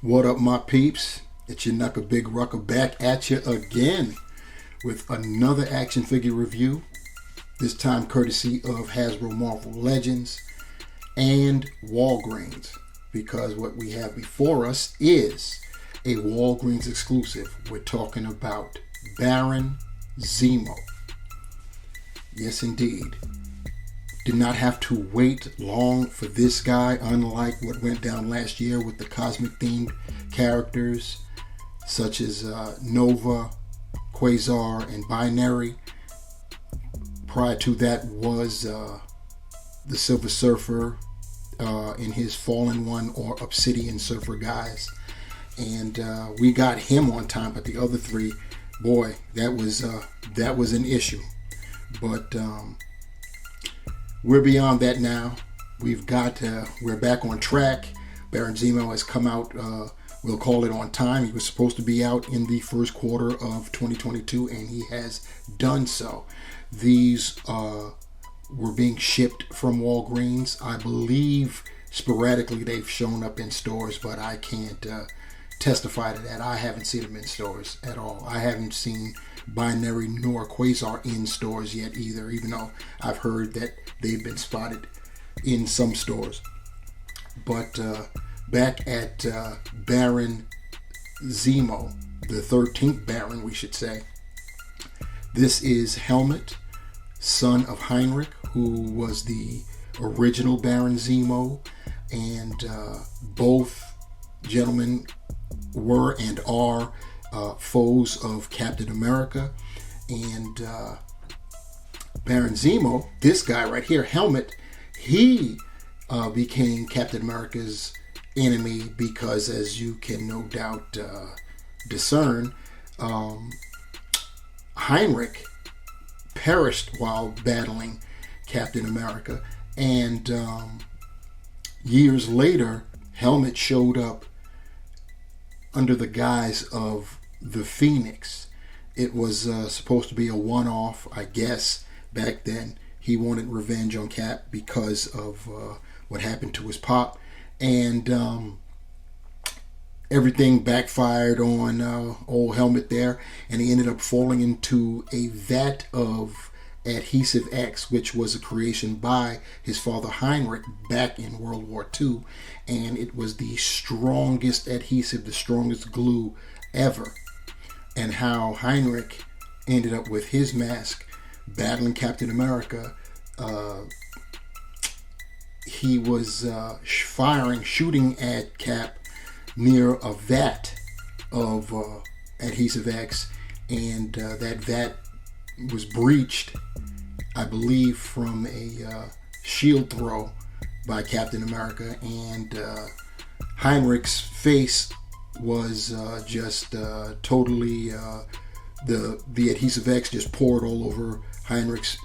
What up, my peeps? It's your Knuckle Big Rucker back at you again with another action figure review. This time courtesy of Hasbro Marvel Legends and Walgreens, because what we have before us is a Walgreens exclusive. We're talking about Baron Zemo. Yes, indeed. Did not have to wait long for this guy, unlike what went down last year with the cosmic themed characters such as Nova, Quasar, and Binary. Prior to that was the Silver Surfer in his Fallen One or Obsidian Surfer guys. And we got him on time, but the other three, boy, that was an issue. But we're beyond that now. We're back on track. Baron Zemo has come out, we'll call it on time. He was supposed to be out in the first quarter of 2022, and he has done so. These were being shipped from Walgreens. I believe sporadically they've shown up in stores, but I can't testify to that. I haven't seen them in stores at all. I haven't seen Binary nor Quasar in stores yet either, even though I've heard that they've been spotted in some stores. But back at Baron Zemo, the 13th Baron, we should say. This is Helmut, son of Heinrich, who was the original Baron Zemo, and both gentlemen were and are foes of Captain America. And Baron Zemo, this guy right here, Helmut, he became Captain America's enemy because, as you can no doubt discern, Heinrich perished while battling Captain America. And years later, Helmut showed up under the guise of the Phoenix. It was supposed to be a one-off, I guess. Back then, he wanted revenge on Cap because of what happened to his pop. And everything backfired on old Helmut there, and he ended up falling into a vat of Adhesive X, which was a creation by his father Heinrich back in World War II, and it was the strongest adhesive, the strongest glue ever. And how Heinrich ended up with his mask battling Captain America, he was shooting at Cap near a vat of Adhesive X, and that vat was breached, I believe, from a shield throw by Captain America, and Heinrich's face was just totally the Adhesive X just poured all over Heinrich's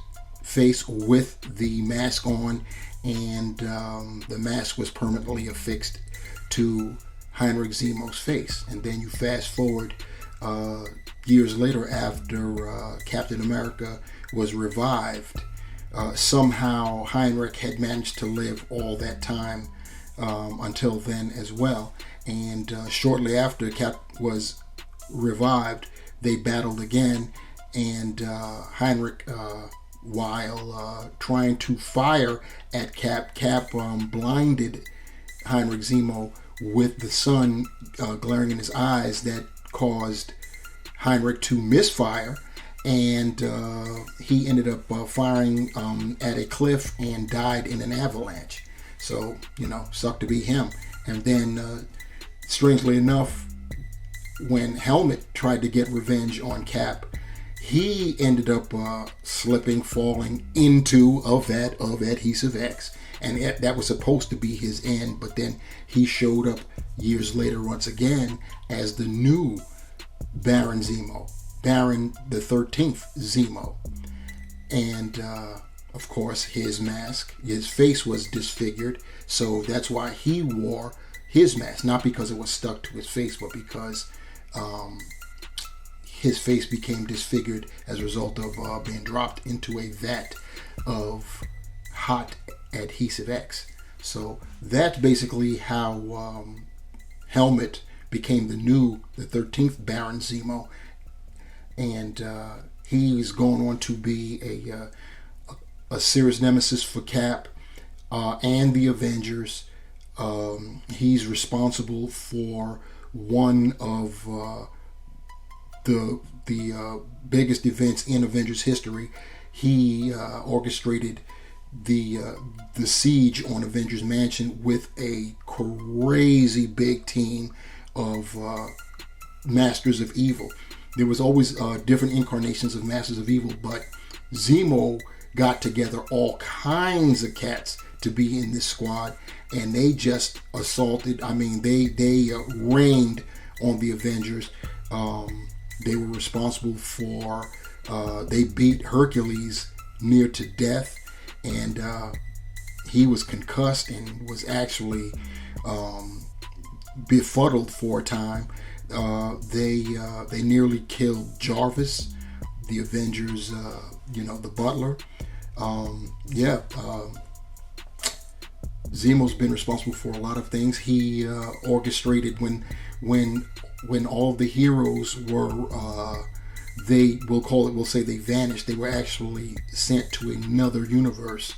face with the mask on, and the mask was permanently affixed to Heinrich Zemo's face. And then you fast forward years later, after Captain America was revived, somehow Heinrich had managed to live all that time until then as well. And shortly after Cap was revived, they battled again, and Heinrich, while trying to fire at Cap blinded Heinrich Zemo with the sun glaring in his eyes. That caused Heinrich to misfire, and he ended up firing at a cliff and died in an avalanche. So, sucked to be him. And then, strangely enough, when Helmut tried to get revenge on Cap, he ended up falling into a vat of Adhesive X. And that was supposed to be his end, but then he showed up years later once again as the new Baron Zemo, Baron the 13th Zemo. And of course, his mask, his face was disfigured, so that's why he wore his mask, not because it was stuck to his face, but because his face became disfigured as a result of being dropped into a vat of hot Adhesive X. So that's basically how Helmet became the 13th Baron Zemo, and he's going on to be a serious nemesis for Cap and the Avengers. He's responsible for one of the biggest events in Avengers history. He orchestrated the siege on Avengers Mansion with a crazy big team of Masters of Evil. There was always different incarnations of Masters of Evil, but Zemo got together all kinds of cats to be in this squad, and they just assaulted. I mean, they rained on the Avengers. They were responsible for, they beat Hercules near to death, and he was concussed and was actually befuddled for a time. They nearly killed Jarvis, the Avengers, the butler. Zemo's been responsible for a lot of things. He orchestrated when all of the heroes were, we'll say they vanished. They were actually sent to another universe,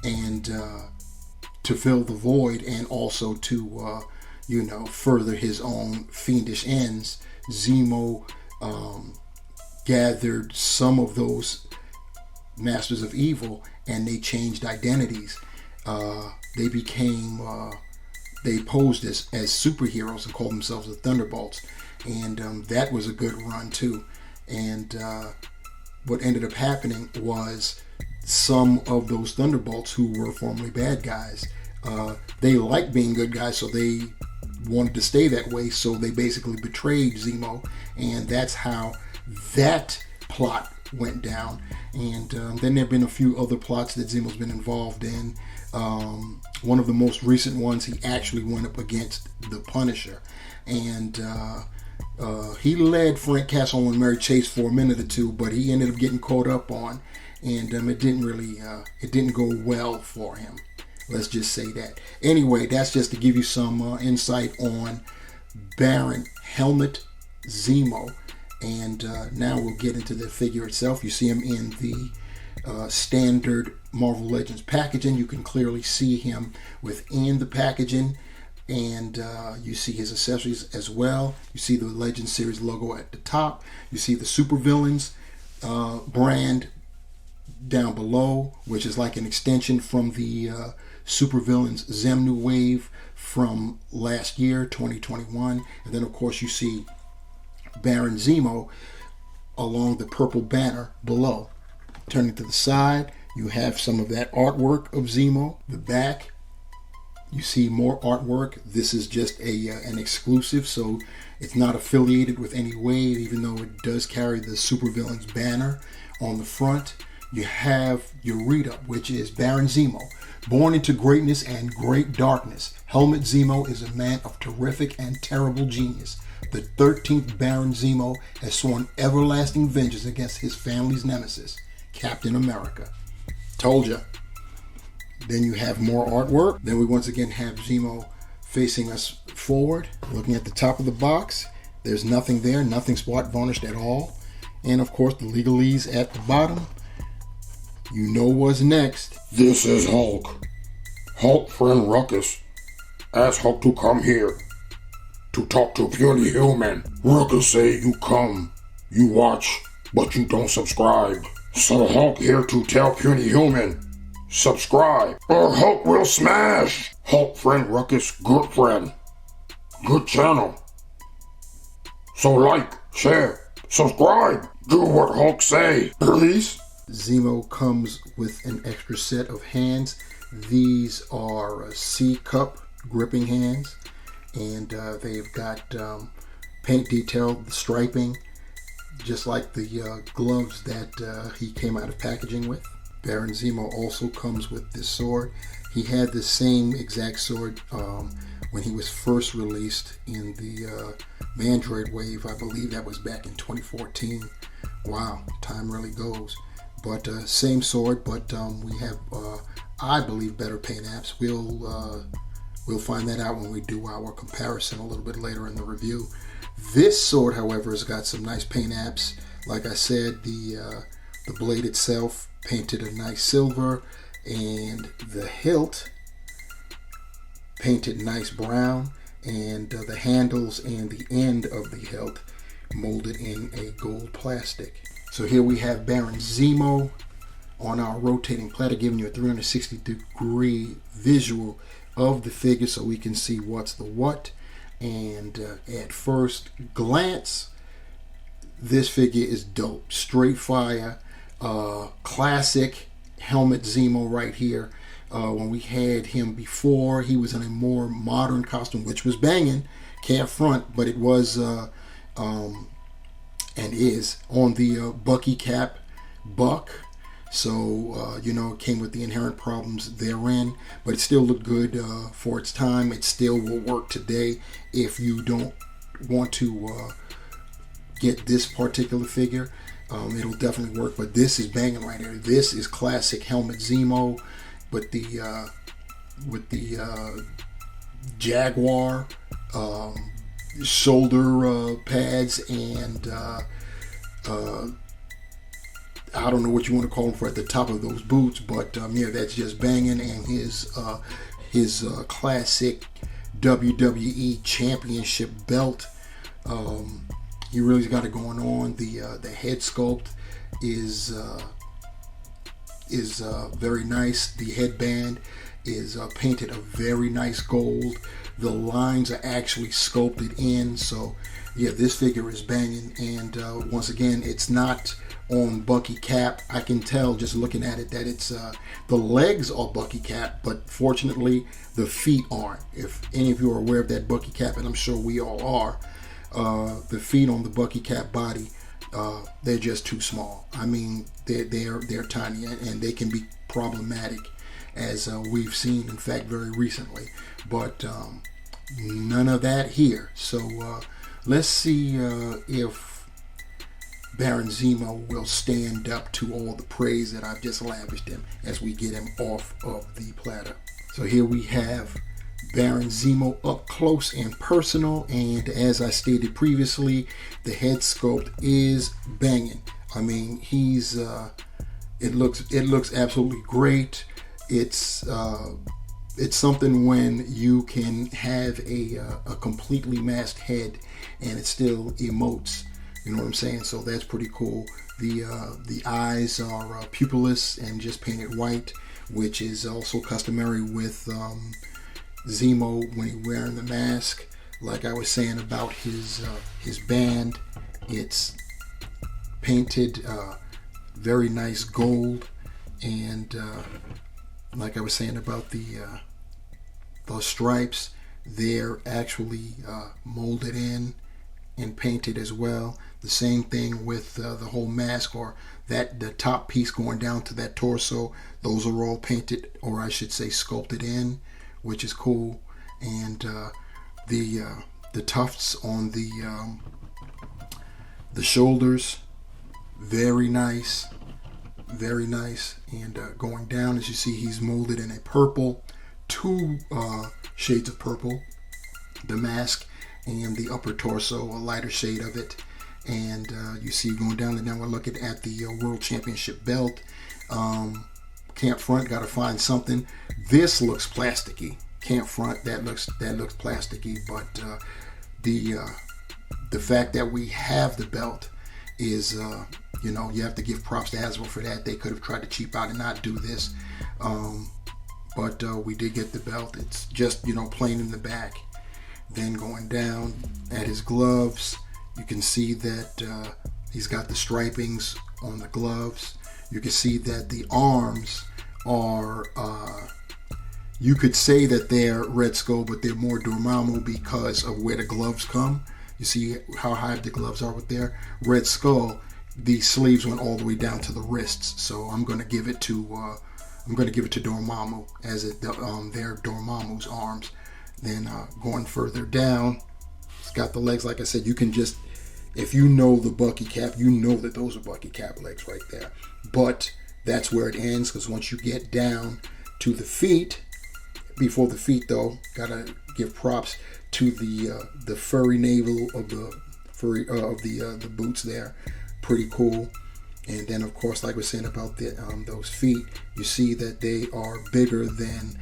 and to fill the void, and also to further his own fiendish ends. Zemo gathered some of those Masters of Evil, and they changed identities. They became, they posed as superheroes and called themselves the Thunderbolts, and that was a good run too. And what ended up happening was some of those Thunderbolts who were formerly bad guys, they liked being good guys, so they wanted to stay that way, so they basically betrayed Zemo, and that's how that plot went down. And then there have been a few other plots that Zemo's been involved in. One of the most recent ones, he actually went up against the Punisher, and he led Frank Castle and Mary Chase for a minute or two, but he ended up getting caught up on, and it didn't go well for him. Let's just say that. Anyway, that's just to give you some insight on Baron Helmet Zemo. And now we'll get into the figure itself. You see him in the standard Marvel Legends packaging. You can clearly see him within the packaging, and you see his accessories as well. You see the Legends series logo at the top. You see the Supervillains brand down below, which is like an extension from the Supervillains Zemo wave from last year, 2021. And then of course you see Baron Zemo along the purple banner below. Turning to the side, you have some of that artwork of Zemo. The back, you see more artwork. This is just an exclusive, so it's not affiliated with any wave, even though it does carry the Supervillains banner on the front. You have your read-up, which is Baron Zemo. Born into greatness and great darkness, Helmet Zemo is a man of terrific and terrible genius. The 13th Baron Zemo has sworn everlasting vengeance against his family's nemesis, Captain America. Told ya. Then you have more artwork. Then we once again have Zemo facing us forward, looking at the top of the box. There's nothing there, nothing spot varnished at all. And of course the legalese at the bottom. You know what's next. This is Hulk. Hulk friend Ruckus asked Hulk to come here to talk to Puny Human. Ruckus say you come, you watch, but you don't subscribe. So Hulk here to tell Puny Human, subscribe or Hulk will smash. Hulk friend Ruckus, good friend, good channel. So like, share, subscribe, do what Hulk say, please. Zemo comes with an extra set of hands. These are C-cup gripping hands, and they've got paint detail, the striping, just like the gloves that he came out of packaging with. Baron Zemo also comes with this sword. He had the same exact sword when he was first released in the Mandroid wave. I believe that was back in 2014. Wow, time really goes. But same sword, but we have, I believe, better paint apps. We'll find that out when we do our comparison a little bit later in the review. This sword, however, has got some nice paint apps. Like I said, the blade itself painted a nice silver, and the hilt painted nice brown, and the handles and the end of the hilt molded in a gold plastic. So here we have Baron Zemo on our rotating platter, giving you a 360-degree visual of the figure so we can see what's the what. And at first glance, this figure is dope. Straight fire, classic helmet Zemo right here. When we had him before, he was in a more modern costume, which was banging, can't front, but it was and is on the Bucky cap buck. So, it came with the inherent problems therein, but it still looked good for its time. It still will work today if you don't want to get this particular figure. It'll definitely work, but this is banging right here. This is classic helmet Zemo with the Jaguar shoulder pads and I don't know what you want to call them for at the top of those boots, but yeah, that's just banging. And his classic WWE Championship belt. He really's got it going on. The head sculpt is very nice. The headband is painted a very nice gold. The lines are actually sculpted in. So yeah, this figure is banging. And once again, it's not on Bucky cap. I can tell just looking at it that it's the legs are Bucky cap, but fortunately the feet aren't. If any of you are aware of that Bucky cap, and I'm sure we all are, the feet on the Bucky cap body, they're just too small. I mean, they're tiny, and they can be problematic, as we've seen, in fact, very recently. But none of that here. So let's see if Baron Zemo will stand up to all the praise that I've just lavished him as we get him off of the platter. So here we have Baron Zemo up close and personal, and as I stated previously, the head sculpt is banging. I mean, he's it looks absolutely great. It's something when you can have a completely masked head and it still emotes. You know what I'm saying? So that's pretty cool. The eyes are pupilless and just painted white, which is also customary with Zemo when he's wearing the mask. Like I was saying about his band, it's painted very nice gold, and like I was saying about the stripes, they're actually molded in and painted as well. The same thing with the whole mask, or the top piece going down to that torso. Those are all painted, or I should say sculpted in, which is cool. And the tufts on the shoulders, very nice, very nice. And going down, as you see, he's molded in a purple, two shades of purple, the mask and the upper torso, a lighter shade of it. And you see going down, and now we're looking at the World Championship belt. Can't front, gotta find something. This looks plasticky. Can't front, that looks plasticky. But the fact that we have the belt is, you have to give props to Hasbro for that. They could have tried to cheap out and not do this, but we did get the belt. It's just plain in the back. Then going down at his gloves, you can see that he's got the stripings on the gloves. You can see that the arms are, you could say that they're Red Skull, but they're more Dormammu because of where the gloves come. You see how high the gloves are with their Red Skull. The sleeves went all the way down to the wrists. So I'm going to give it to Dormammu as their Dormammu's arms. Then going further down, it's got the legs. Like I said, you can just, if you know the Bucky cap, you know that those are Bucky cap legs right there. But that's where it ends, because once you get down to the feet, Before the feet, though, gotta give props to the furry navel of the boots there. Pretty cool. And then, of course, like we're saying about those feet, you see that they are bigger than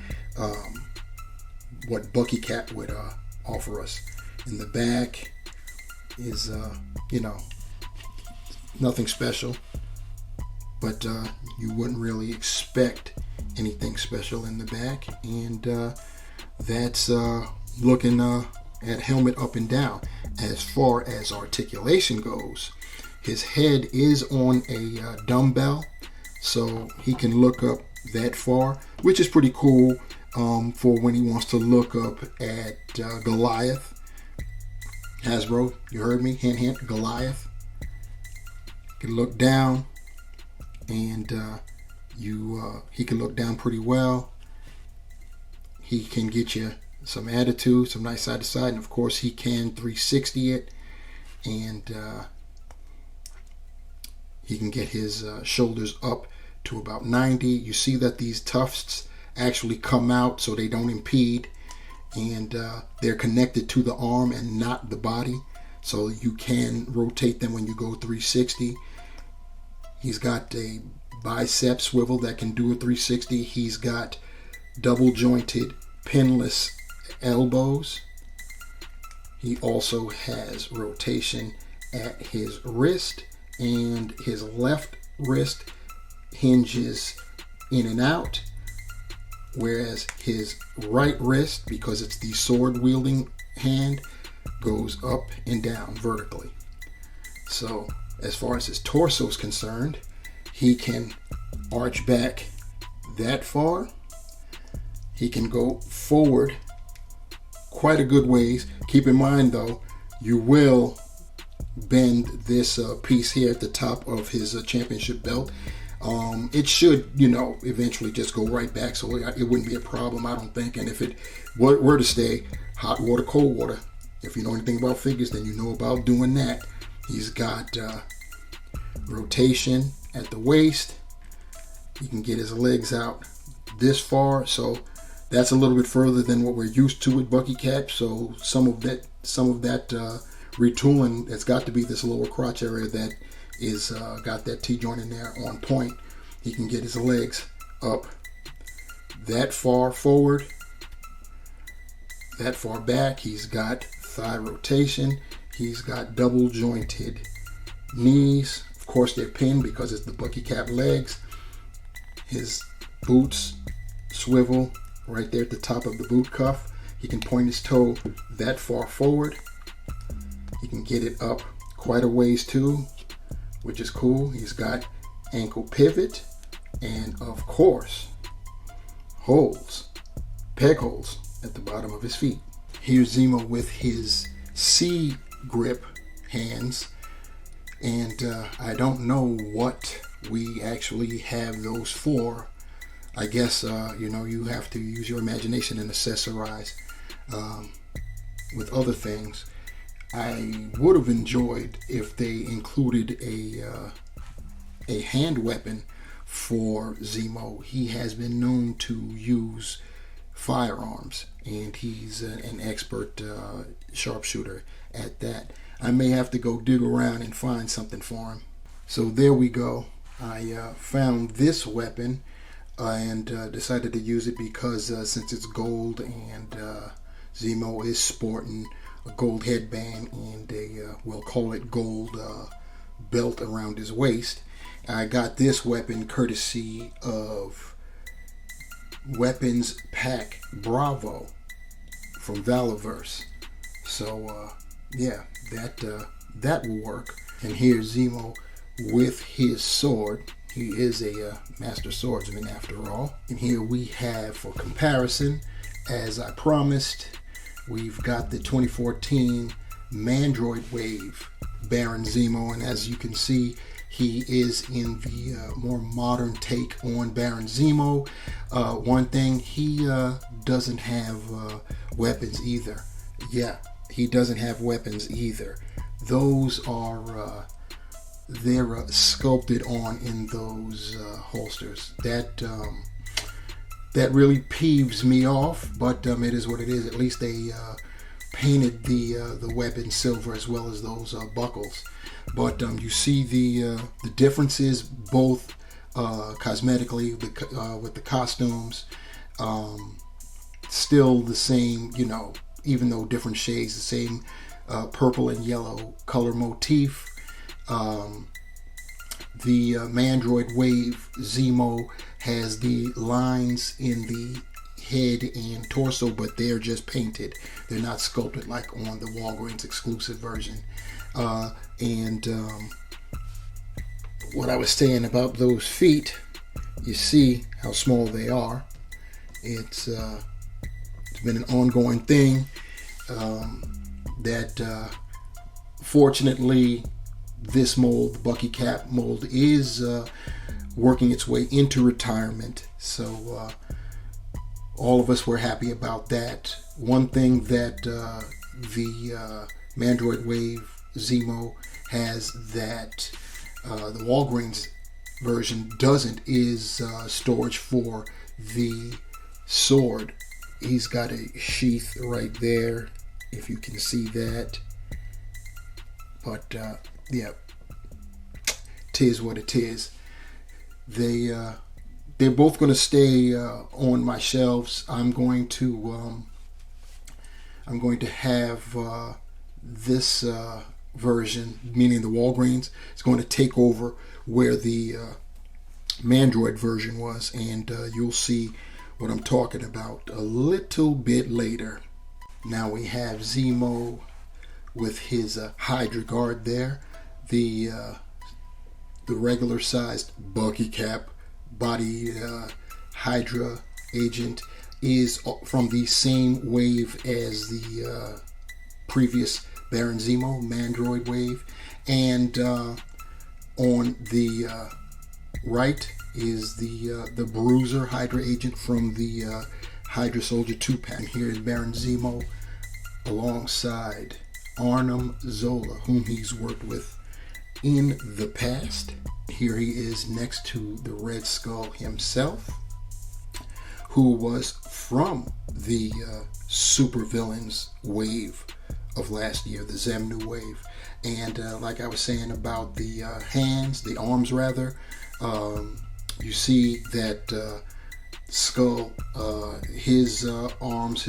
what Bucky Cap would offer us. In the back is, nothing special, but you wouldn't really expect anything special in the back. And that's looking at helmet up and down. As far as articulation goes, his head is on a dumbbell, so he can look up that far, which is pretty cool for when he wants to look up at Goliath. Hasbro, you heard me? Hint, hint, Goliath. You can look down, and he can look down pretty well. He can get you some attitude, some nice side to side, and of course he can 360 it, and he can get his shoulders up to about 90. You see that these tufts actually come out so they don't impede, and they're connected to the arm and not the body, so you can rotate them when you go 360. He's got a bicep swivel that can do a 360. He's got double jointed pinless elbows. He also has rotation at his wrist, and his left wrist hinges in and out, whereas his right wrist, because it's the sword wielding hand, goes up and down vertically. So as far as his torso is concerned, he can arch back that far. He can go forward quite a good ways. Keep in mind though, you will bend this piece here at the top of his championship belt. It should, eventually just go right back, so it wouldn't be a problem, I don't think. And if it were to stay hot water, cold water, if you know anything about figures, then you know about doing that. He's got rotation at the waist. He can get his legs out this far, so that's a little bit further than what we're used to with Bucky Cap. So some of that retooling, it's got to be this lower crotch area that is got that T-joint in there on point. He can get his legs up that far forward, that far back. He's got thigh rotation. He's got double jointed knees. Of course, they're pinned because it's the Bucky Cap legs. His boots swivel right there at the top of the boot cuff. He can point his toe that far forward. He can get it up quite a ways too, which is cool. He's got ankle pivot, and of course peg holes at the bottom of his feet. Here's Zemo with his C grip hands, and I don't know what we actually have those for. I guess you have to use your imagination and accessorize with other things. I would have enjoyed if they included a hand weapon for Zemo. He has been known to use firearms, and he's an expert sharpshooter at that. I may have to go dig around and find something for him. So there we go. I found this weapon and decided to use it because since it's gold and Zemo is sporting a gold headband and we'll call it gold belt around his waist. I got this weapon courtesy of Weapons Pack Bravo from Valaverse. So that will work. And here's Zemo with his sword. He is a master swordsman after all. And here we have, for comparison, as I promised, we've got the 2014 Mandroid Wave Baron Zemo, and as you can see, he is in the more modern take on Baron Zemo. One thing, he doesnn't have weapons either. Yeah, he doesn't have weapons either. Those are they're sculpted on in those holsters. That that really peeves me off, but it is what it is. At least they painted the weapon silver as well as those buckles. But you see the differences both cosmetically with the costumes. Still the same, even though different shades, the same purple and yellow color motif. The Mandroid Wave Zemo has the lines in the head and torso, but they're just painted. They're not sculpted like on the Walgreens exclusive version. And what I was saying about those feet, you see how small they are. It's been an ongoing thing that fortunately this mold, the Bucky Cap mold, is working its way into retirement. So all of us were happy about that. One thing that the Mandroid Wave Zemo has that the Walgreens version doesn't is storage for the sword. He's got a sheath right there, if you can see that. But yeah, tis what it is. They're both going to stay on my shelves. I'm going to have this version, meaning the Walgreens, is going to take over where the Mandroid version was, and you'll see what I'm talking about a little bit later. Now we have Zemo with his Hydra guard there. The regular sized Bucky Cap body Hydra agent is from the same wave as the previous Baron Zemo Mandroid wave, and on the right is the Bruiser Hydra agent from the Hydra Soldier 2-pack. And here is Baron Zemo alongside Arnim Zola, whom he's worked with in the past. Here he is next to the Red Skull himself, who was from the supervillains wave of last year, the Zemo wave. And like I was saying about the arms rather, you see that Skull, his arms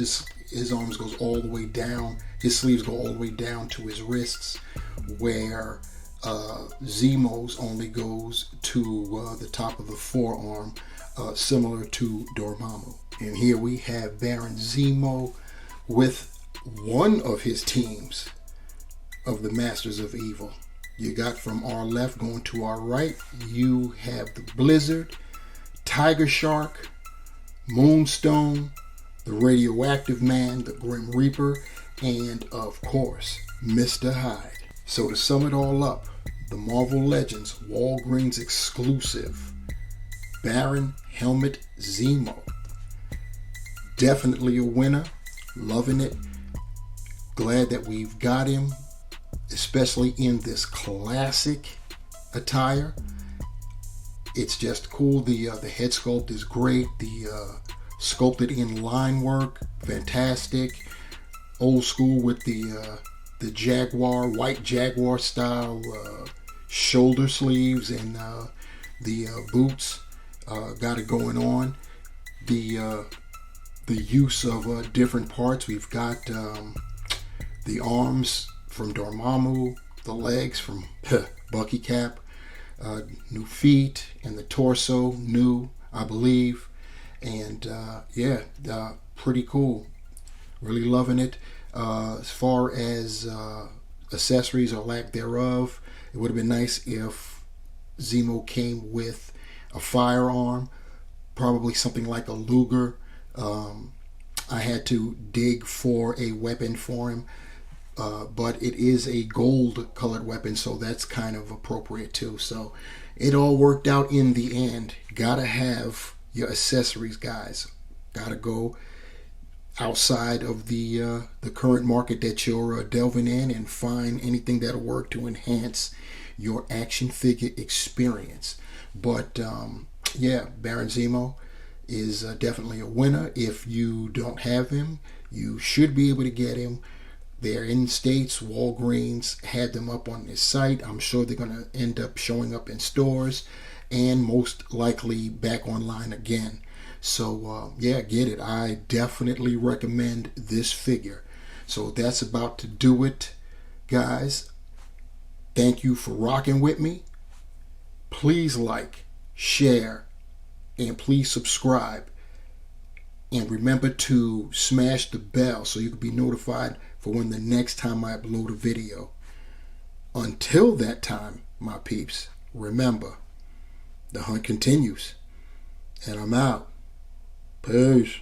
goes all the way down, his sleeves go all the way down to his wrists, where Zemo's only goes to the top of the forearm, similar to Dormammu. And here we have Baron Zemo with one of his teams of the Masters of Evil. You got from our left going to our right, you have the Blizzard, Tiger Shark, Moonstone, the Radioactive Man, the Grim Reaper, and of course, Mr. Hyde. So to sum it all up, the Marvel Legends Walgreens exclusive Baron Helmet Zemo. Definitely a winner. Loving it. Glad that we've got him, especially in this classic attire. It's just cool. The head sculpt is great. The sculpted in line work, fantastic. Old school with the Jaguar, white Jaguar style shoulder sleeves and the boots. Got it going on. The use of different parts. We've got the arms from Dormammu, the legs from Bucky Cap, new feet, and the torso new, I believe. And pretty cool. Really loving it. As far as accessories or lack thereof, it would have been nice if Zemo came with a firearm, probably something like a Luger. I had to dig for a weapon for him, but it is a gold colored weapon, so that's kind of appropriate too. So it all worked out in the end. Gotta have your accessories, guys. Gotta go outside of the current market that you're delving in and find anything that'll work to enhance your action figure experience. But Baron Zemo, is definitely a winner. If you don't have him, you should be able to get him. They're in states. Walgreens had them up on their site. I'm sure they're going to end up showing up in stores and most likely back online again. So yeah, get it. I definitely recommend this figure. So that's about to do it, guys. Thank you for rocking with me. Please like, share, and please subscribe. And remember to smash the bell so you can be notified for when the next time I upload a video. Until that time, my peeps, remember, the hunt continues. And I'm out. Peace.